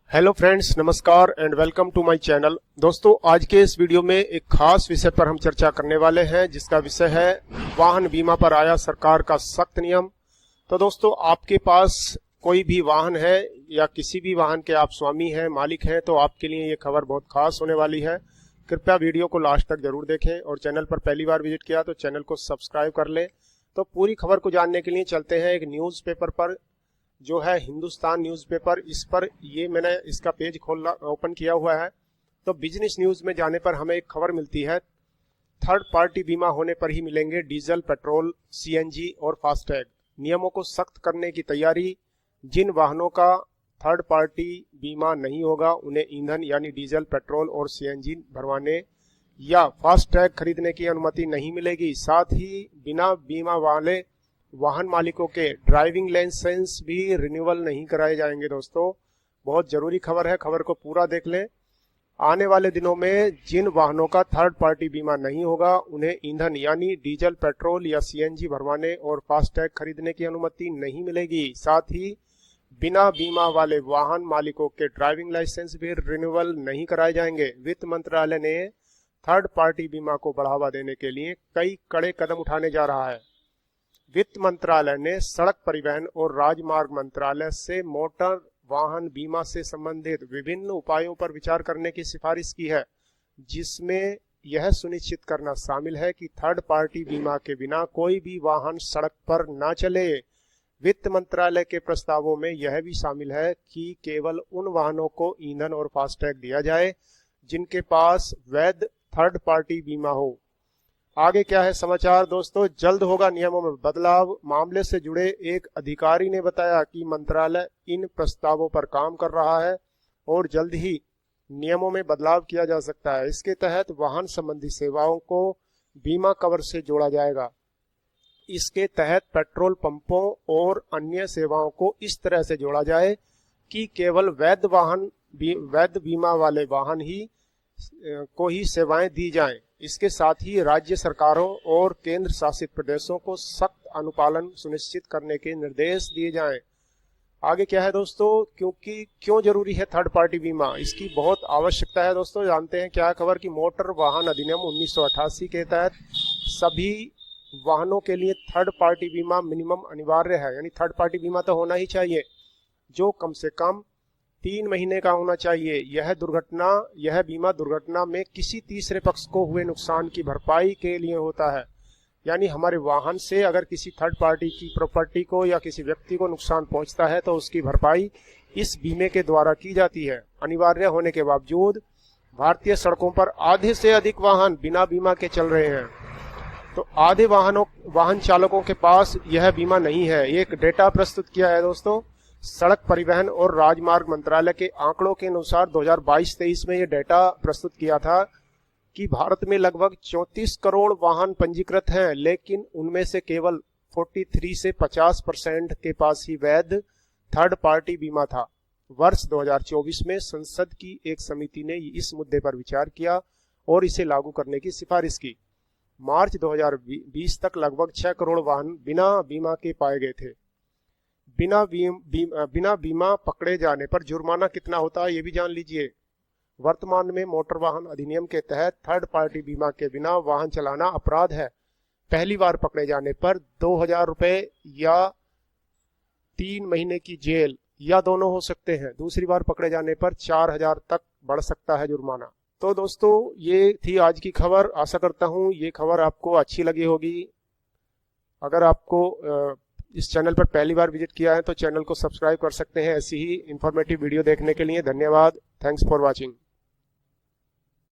Hello friends, नमस्कार and welcome to my channel. दोस्तों, आज के इस वीडियो में एक खास विषय पर हम चर्चा करने वाले हैं, जिसका विषय है वाहन बीमा पर आया सरकार का सख्त नियम। तो दोस्तों, आपके पास कोई भी वाहन है या किसी भी वाहन के आप स्वामी हैं, मालिक हैं, तो आपके लिए ये खबर बहुत खास होने वाली है। कृपया वीडियो को लास्ट तक जरूर देखें और चैनल पर पहली बार विजिट किया तो चैनल को सब्सक्राइब कर लें। तो पूरी खबर को जानने के लिए चलते हैं एक न्यूज़पेपर पर, जो है हिंदुस्तान न्यूज़पेपर। इस पर ये मैंने इसका पेज ओपन किया हुआ है। तो बिजनेस न्यूज में जाने पर हमें एक खबर मिलती है, थर्ड पार्टी बीमा होने पर ही मिलेंगे डीजल, पेट्रोल, सीएनजी और फास्टैग। नियमों को सख्त करने की तैयारी। जिन वाहनों का थर्ड पार्टी बीमा नहीं होगा उन्हें ईंधन यानी डीजल, पेट्रोल और सीएनजी भरवाने या फास्टैग खरीदने की अनुमति नहीं मिलेगी। साथ ही बिना बीमा वाले वाहन मालिकों के ड्राइविंग लाइसेंस भी रिन्यूअल नहीं कराए जाएंगे। दोस्तों, बहुत जरूरी खबर है, खबर को पूरा देख लें। आने वाले दिनों में जिन वाहनों का थर्ड पार्टी बीमा नहीं होगा उन्हें ईंधन यानी डीजल, पेट्रोल या सीएनजी भरवाने और फास्टैग खरीदने की अनुमति नहीं मिलेगी। साथ ही बिना बीमा वाले वाहन मालिकों के ड्राइविंग लाइसेंस भी रिन्यूअल नहीं कराए जाएंगे। वित्त मंत्रालय ने थर्ड पार्टी बीमा को बढ़ावा देने के लिए कई कड़े कदम उठाने जा रहा है। वित्त मंत्रालय ने सड़क परिवहन और राजमार्ग मंत्रालय से मोटर वाहन बीमा से संबंधित विभिन्न उपायों पर विचार करने की सिफारिश की है, जिसमें यह सुनिश्चित करना शामिल है कि थर्ड पार्टी बीमा के बिना कोई भी वाहन सड़क पर न चले। वित्त मंत्रालय के प्रस्तावों में यह भी शामिल है कि केवल उन वाहनों को ईंधन और फास्टैग दिया जाए जिनके पास वैध थर्ड पार्टी बीमा हो। आगे क्या है समाचार दोस्तों, जल्द होगा नियमों में बदलाव। मामले से जुड़े एक अधिकारी ने बताया कि मंत्रालय इन प्रस्तावों पर काम कर रहा है और जल्द ही नियमों में बदलाव किया जा सकता है। इसके तहत वाहन संबंधी सेवाओं को बीमा कवर से जोड़ा जाएगा। इसके तहत पेट्रोल पंपों और अन्य सेवाओं को इस तरह से जोड़ा जाए कि केवल वैध बीमा वाले वाहन ही को ही सेवाएं दी जाएं। इसके साथ ही राज्य सरकारों और केंद्र शासित प्रदेशों को सख्त अनुपालन सुनिश्चित करने के निर्देश दिए जाएं। आगे क्या है दोस्तों, क्यों जरूरी है थर्ड पार्टी बीमा, इसकी बहुत आवश्यकता है। दोस्तों, जानते हैं क्या खबर कि मोटर वाहन अधिनियम 1988 के तहत सभी वाहनों के लिए थर्ड पार्टी बीमा मिनिमम अनिवार्य है। यानी थर्ड पार्टी बीमा तो होना ही चाहिए, जो कम से कम 3 महीने का होना चाहिए। यह बीमा दुर्घटना में किसी तीसरे पक्ष को हुए नुकसान की भरपाई के लिए होता है। यानी हमारे वाहन से अगर किसी थर्ड पार्टी की प्रॉपर्टी को या किसी व्यक्ति को नुकसान पहुंचता है तो उसकी भरपाई इस बीमे के द्वारा की जाती है। अनिवार्य होने के बावजूद भारतीय सड़कों पर आधे से अधिक वाहन बिना बीमा के चल रहे हैं। तो आधे वाहन चालकों के पास यह बीमा नहीं है। एक डेटा प्रस्तुत किया है दोस्तों, सड़क परिवहन और राजमार्ग मंत्रालय के आंकड़ों के अनुसार 2022-23 में यह डेटा प्रस्तुत किया था कि भारत में लगभग 34 करोड़ वाहन पंजीकृत हैं, लेकिन उनमें से केवल 43 से 50% के पास ही वैध थर्ड पार्टी बीमा था। वर्ष 2024 में संसद की एक समिति ने इस मुद्दे पर विचार किया और इसे लागू करने की सिफारिश की। मार्च 2020 तक लगभग 6 करोड़ वाहन बिना बीमा के पाए गए थे। बिना बीमा पकड़े जाने पर जुर्माना कितना होता है ये भी जान लीजिए। वर्तमान में मोटर वाहन अधिनियम के तहत थर्ड पार्टी बीमा के बिना वाहन चलाना अपराध है। पहली बार पकड़े जाने पर 2000 रुपए या 3 महीने की जेल या दोनों हो सकते हैं। दूसरी बार पकड़े जाने पर 4000 तक बढ़ सकता है जुर्माना। तो दोस्तों, ये थी आज की खबर। आशा करता हूँ ये खबर आपको अच्छी लगी होगी। अगर आपको इस चैनल पर पहली बार विजिट किया है तो चैनल को सब्सक्राइब कर सकते हैं ऐसी ही इंफॉर्मेटिव वीडियो देखने के लिए। धन्यवाद। Thanks for watching.